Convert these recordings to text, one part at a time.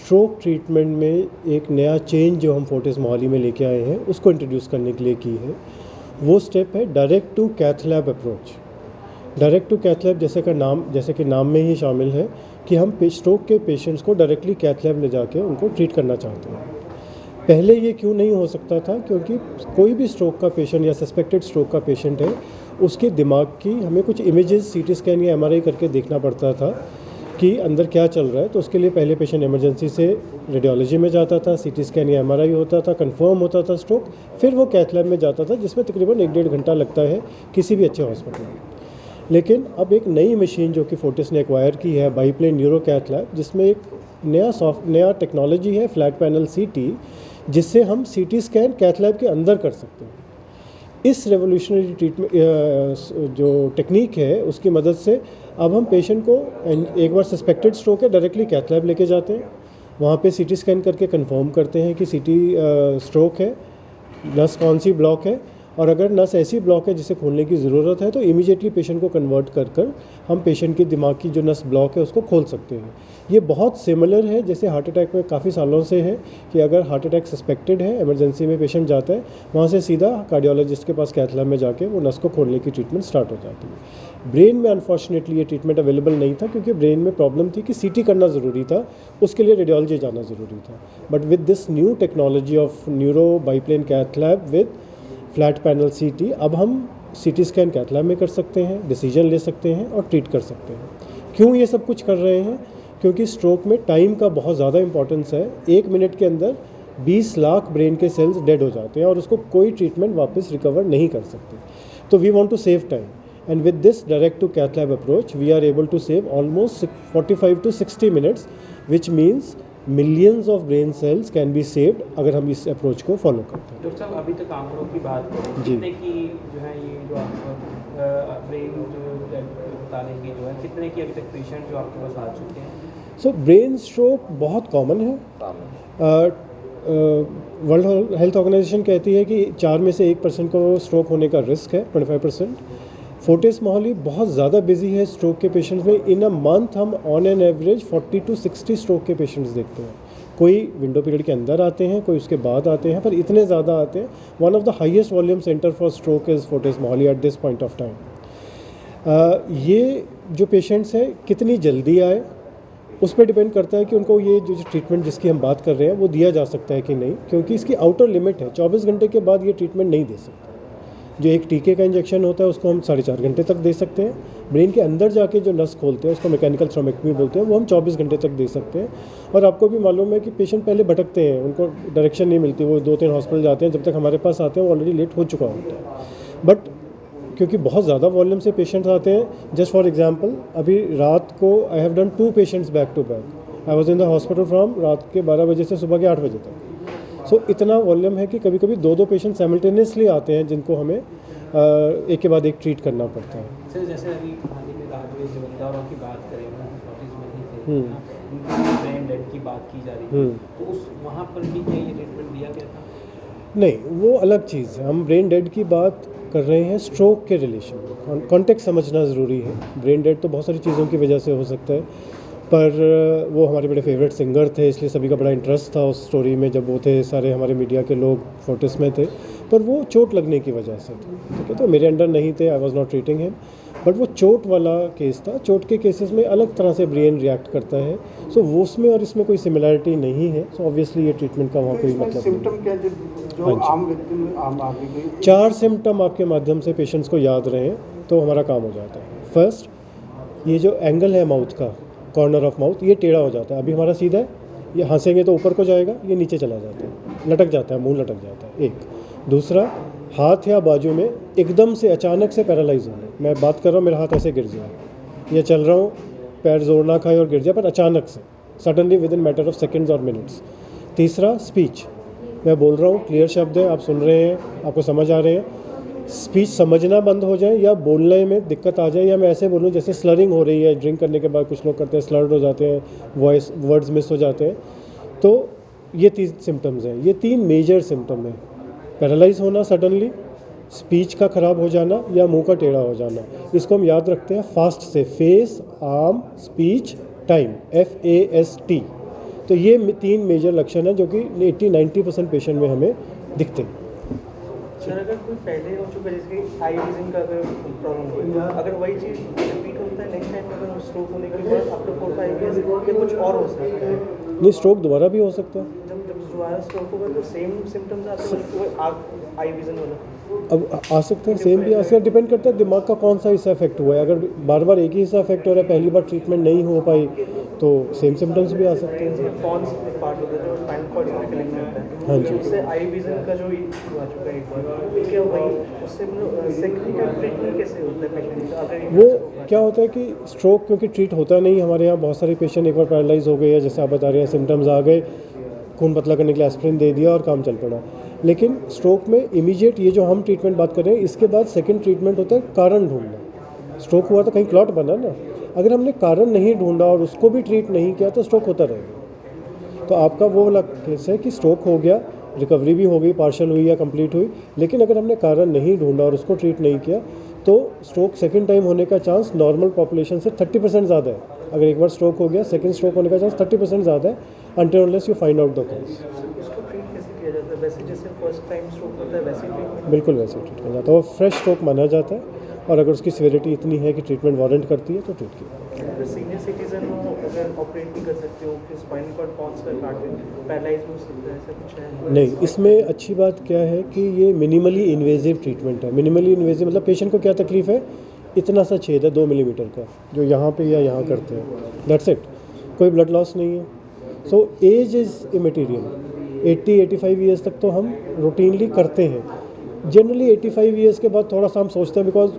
Stroke treatment में एक नया चेंज जो हम फोर्टिस मोहाली में लेके आए हैं उसको इंट्रोड्यूस करने के लिए की है। वो स्टेप है direct to cath lab approach. Direct to cath lab जैसे कि नाम में ही शामिल है कि हम स्ट्रोक के पेशेंट्स को डायरेक्टली कैथ लैब ले जाके उनको ट्रीट करना चाहते हैं। पहले ये क्यों नहीं हो सकता था? क्योंकि कोई भी स्ट्रोक का पेशेंट या सस्पेक्टेड स्ट्रोक का पेशेंट है, उसके दिमाग की हमें कुछ इमेजेस सीटी स्कैन या एमआरआई करके देखना पड़ता था कि अंदर क्या चल रहा है। तो उसके लिए पहले पेशेंट इमरजेंसी से रेडियोलॉजी में जाता था, सीटी स्कैन या एमआरआई होता था, कंफर्म होता था स्ट्रोक, फिर वो कैथ लैब में जाता था जिसमें तकरीबन 1-1.5 घंटा लगता है किसी भी अच्छे हॉस्पिटल में। लेकिन अब एक नई मशीन जो कि फोर्टिस ने एक्वायर की है, बाईप्लेन न्यूरो कैथ लैब, जिसमें एक नया टेक्नोलॉजी है फ्लैट पैनल सीटी, जिससे हम सीटी स्कैन कैथ लैब के अंदर कर सकते हैं। इस रेवोल्यूशनरी ट्रीटमेंट जो टेक्निक है उसकी मदद से अब हम पेशेंट को एक बार सस्पेक्टेड स्ट्रोक है डायरेक्टली कैथ लैब लेके जाते हैं, वहाँ पे सीटी स्कैन करके कंफर्म करते हैं कि सीटी स्ट्रोक है, नस कौन सी ब्लॉक है, और अगर नस ऐसी ब्लॉक है जिसे खोलने की ज़रूरत है तो इमीडिएटली पेशेंट को कन्वर्ट कर हम पेशेंट के दिमाग की जो नस ब्लॉक है उसको खोल सकते हैं। ये बहुत सिमिलर है जैसे हार्ट अटैक में काफ़ी सालों से है कि अगर हार्ट अटैक सस्पेक्टेड है, इमरजेंसी में पेशेंट जाता है, वहाँ से सीधा कार्डियोलॉजिस्ट के पास कैथ लैब में जाके वो नस को खोलने की ट्रीटमेंट स्टार्ट हो जाती है। ब्रेन में अनफॉर्चुनेटली ये ट्रीटमेंट अवेलेबल नहीं था क्योंकि ब्रेन में प्रॉब्लम थी कि सीटी करना ज़रूरी था, उसके लिए रेडियोलॉजी जाना ज़रूरी था। But with this new technology of neuro biplane cath lab with flat panel CT, अब हम सीटी स्कैन कैथ लैब में कर सकते हैं, डिसीजन ले सकते हैं और ट्रीट कर सकते हैं। क्यों ये सब कुछ कर रहे हैं? क्योंकि स्ट्रोक में टाइम का बहुत ज़्यादा इंपॉर्टेंस है। 1 मिनट के अंदर 20 लाख ब्रेन के सेल्स डेड हो जाते हैं और उसको कोई ट्रीटमेंट वापस रिकवर नहीं कर सकते। तो we want to save time, and with this direct to cath lab approach we are able to save almost 45 to 60 minutes, which means millions of brain cells can be saved अगर हम इस approach को follow करते हैं। Doctor साहब, अभी तक आंकड़ों की बात करें, कितने की जो है ये जो आपको ब्रेन जो बताने की जो है, कितने की अभी तक पेशेंट जो आपके पास आ चुके हैं? सो ब्रेन स्ट्रोक बहुत कॉमन है। वर्ल्ड हेल्थ ऑर्गेनाइजेशन कहती है कि 4 में से 1% को स्ट्रोक होने का रिस्क है, 25%। फोर्टिस मोहाली बहुत ज़्यादा बिजी है स्ट्रोक के पेशेंट्स में। इन अ मंथ हम on an average 40 to 60 stroke के पेशेंट्स देखते हैं। कोई विंडो पीरियड के अंदर आते हैं, कोई उसके बाद आते हैं, पर इतने ज़्यादा आते हैं। One of the highest volume centre for stroke is Fortis Mohali at this point of time. ये जो पेशेंट्स हैं कितनी जल्दी आए उस पर डिपेंड करता है कि उनको ये जो ट्रीटमेंट जिसकी हम बात कर रहे हैं वो दिया जा सकता है कि नहीं, क्योंकि इसकी आउटर लिमिट है। 24 घंटे के बाद ये ट्रीटमेंट नहीं दे सकते। जो एक टीके का इंजेक्शन होता है उसको हम 4.5 घंटे तक दे सकते हैं। ब्रेन के अंदर जाके जो नस खोलते हैं उसको मैकेनिकल थ्रोम्बेक्टमी बोलते हैं, वो हम 24 घंटे तक दे सकते हैं। और आपको भी मालूम है कि पेशेंट पहले भटकते हैं, उनको डायरेक्शन नहीं मिलती, वो 2-3 हॉस्पिटल जाते हैं, जब तक हमारे पास आते हैं वो ऑलरेडी लेट हो चुका होता है। बट क्योंकि बहुत ज़्यादा वॉल्यूम से पेशेंट्स आते हैं, जस्ट फॉर एग्जांपल अभी रात को I have done 2 patients back to back. I was in the hospital from रात के 12 बजे से सुबह के 8 बजे तक। सो इतना वॉल्यूम है कि कभी कभी 2-2 पेशेंट साइमल्टेनियसली आते हैं जिनको हमें एक के बाद एक ट्रीट करना पड़ता है। सर, जैसे अभी हाल ही में राजवीर जमींदारों की बात करें, फोर्टिस में ही थे, उनकी ब्रेन डेड की बात की जा रही है, तो उस वहाँ पर भी क्या ये ट्रीटमेंट दिया गया था? नहीं, वो अलग चीज़ है। हम ब्रेन डेड की बात कर रहे हैं स्ट्रोक के रिलेशन में। कॉन्टेक्स्ट समझना ज़रूरी है। ब्रेन डेड तो बहुत सारी चीज़ों की वजह से हो सकता है, पर वो हमारे बड़े फेवरेट सिंगर थे, इसलिए सभी का बड़ा इंटरेस्ट था उस स्टोरी में जब वो थे। सारे हमारे मीडिया के लोग फोर्टिस में थे, पर वो चोट लगने की वजह से थे, ठीक है। तो मेरे अंडर नहीं थे, I was not treating him, but वो चोट वाला केस था। चोट के केसेस में अलग तरह से ब्रेन रिएक्ट करता है। सो वो उसमें और इसमें कोई सिमिलैरिटी नहीं है। सो ऑब्वियसली ये ट्रीटमेंट का वहाँ कोई मतलब सिम्टम क्या जो आम व्यक्ति में आम आदमी को 4 सिम्टम आपके माध्यम से पेशेंट्स को याद रहे तो हमारा काम हो जाता है। फर्स्ट, ये जो एंगल है माउथ का, कॉर्नर ऑफ माउथ, ये टेढ़ा हो जाता है। अभी हमारा सीधा है, ये हंसेंगे तो ऊपर को जाएगा, ये नीचे चला जाता है, लटक जाता है, मुंह लटक जाता है। एक दूसरा, हाथ या बाजू में एकदम से अचानक से पैरालाइज होना। मैं बात कर रहा हूँ, मेरा हाथ ऐसे गिर जाए, या चल रहा हूँ, पैर जोर ना खाए और गिर जाए, पर अचानक से, suddenly with in matter of seconds और मिनट्स। तीसरा, स्पीच, मैं बोल रहा हूँ, क्लियर शब्द है, आप सुन रहे हैं, आपको समझ आ रहे हैं, स्पीच समझना बंद हो जाए या बोलने में दिक्कत आ जाए, या मैं ऐसे बोलूँ जैसे स्लरिंग हो रही है, ड्रिंक करने के बाद कुछ लोग करते हैं, स्लर्ड हो जाते हैं, वॉइस वर्ड्स मिस हो जाते हैं, तो ये 3 सिम्टम्स हैं। ये 3 मेजर सिम्टम हैं, पैरालाइज होना सडनली, स्पीच का ख़राब हो जाना या मुंह का टेढ़ा हो जाना। इसको हम याद रखते हैं फास्ट से, face, arm, speech, time, FAST। तो ये 3 मेजर लक्षण हैं जो कि 80-90% पेशेंट में हमें दिखते हैं। सर अगर कोई पहले हो चुका है, जैसे आई विजन का अगर प्रॉब्लम हो, अगर वही चीज़ रिपीट होता है नेक्स्ट टाइम अगर स्ट्रोक होने के बाद आफ्टर 4-5 ईयर्स या कुछ और हो सकता है? नहीं, स्ट्रोक दोबारा भी हो सकता है। जब दोबारा स्ट्रोक होगा तो सेम सिम्टम्स आते हैं आई विजन वाला? अब आ सकते हैं, सेम भी आ सकते हैं, डिपेंड करता है दिमाग का कौन सा हिस्सा इफेक्ट हुआ है। अगर बार बार एक ही हिस्सा इफेक्ट हो रहा है, पहली बार ट्रीटमेंट नहीं हो पाई, तो सेम सिम्टम्स भी आ सकते हैं। कौन सा पार्ट होता है जो स्पाइनल कॉर्ड से कनेक्ट करता है? हाँ जी। उससे आई विजन का जो इशू आ चुका है एक बार, क्या वही उससे मतलब सेकंड का ट्रीटमेंट कैसे होता है पेशेंट का? अगर वो क्या होता है कि स्ट्रोक क्योंकि ट्रीट होता नहीं, हमारे यहाँ बहुत सारे पेशेंट एक बार पैरालाइज हो गए या जैसे आप बता रहे हैं सिम्टम्स आ गए, खून पतला करने के लिए एस्प्रिन दे दिया और काम चल पड़ा। लेकिन स्ट्रोक में इमीडिएट ये जो हम ट्रीटमेंट बात कर रहे हैं, इसके बाद सेकंड ट्रीटमेंट होता है कारण ढूंढना। स्ट्रोक हुआ तो कहीं क्लॉट बना ना, अगर हमने कारण नहीं ढूंढा और उसको भी ट्रीट नहीं किया तो स्ट्रोक होता रहेगा। तो आपका वो वाला केस है कि स्ट्रोक हो गया, रिकवरी भी हो गई, पार्शल हुई या कंप्लीट हुई, लेकिन अगर हमने कारण नहीं ढूंढा और उसको ट्रीट नहीं किया तो स्ट्रोक सेकंड टाइम होने का चांस नॉर्मल पॉपुलेशन से 30% ज़्यादा है। अगर एक बार स्ट्रोक हो गया, सेकंड स्ट्रोक होने का चांस 30% ज़्यादा है, until unless you find out the cause. उसको ट्रीट कैसे किया जाता है? वैसे जैसे फर्स्ट टाइम स्ट्रोक होता है वैसे ट्रीटमेंट? बिल्कुल वैसे ट्रीट किया जाता है, वो फ्रेश स्ट्रोक माना जाता है और अगर उसकी सिवियरिटी इतनी है कि ट्रीटमेंट वारंट करती है तो ट्रीट किया। अगर सीनियर सिटीजन हो, अगर ऑपरेट नहीं कर सकते हो, फिर स्पाइनल कॉर्ड कौन सा काट पैरालाइज हो सकता है, ऐसा कुछ है? नहीं, इसमें अच्छी बात क्या है कि ये मिनिमली इन्वेजिव ट्रीटमेंट है। मिनिमली इन्वेजिव मतलब पेशेंट को क्या तकलीफ है, इतना सा छेद है 2 मिलीमीटर का जो यहाँ पे या यहाँ करते हैं, दैट्स इट, कोई ब्लड लॉस नहीं है। So age is immaterial. 80-85 years तक तो हम रूटीनली करते हैं। जनरली 85 ईयर्स के बाद थोड़ा सा हम सोचते हैं, बिकॉज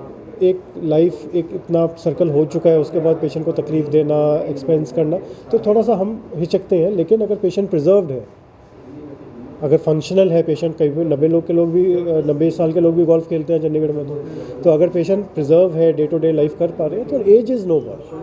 एक लाइफ एक इतना सर्कल हो चुका है, उसके बाद पेशेंट को तकलीफ़ देना, एक्सपेंस करना, तो थोड़ा सा हम हिचकते हैं। लेकिन अगर पेशेंट प्रिजर्व्ड है, अगर फंक्शनल है पेशेंट, कई 90 साल के लोग भी गोल्फ खेलते हैं चंडीगढ़ में, तो अगर पेशेंट प्रिजर्व है, डे टू डे लाइफ कर पा रहे हैं, तो एज इज़ नो बार।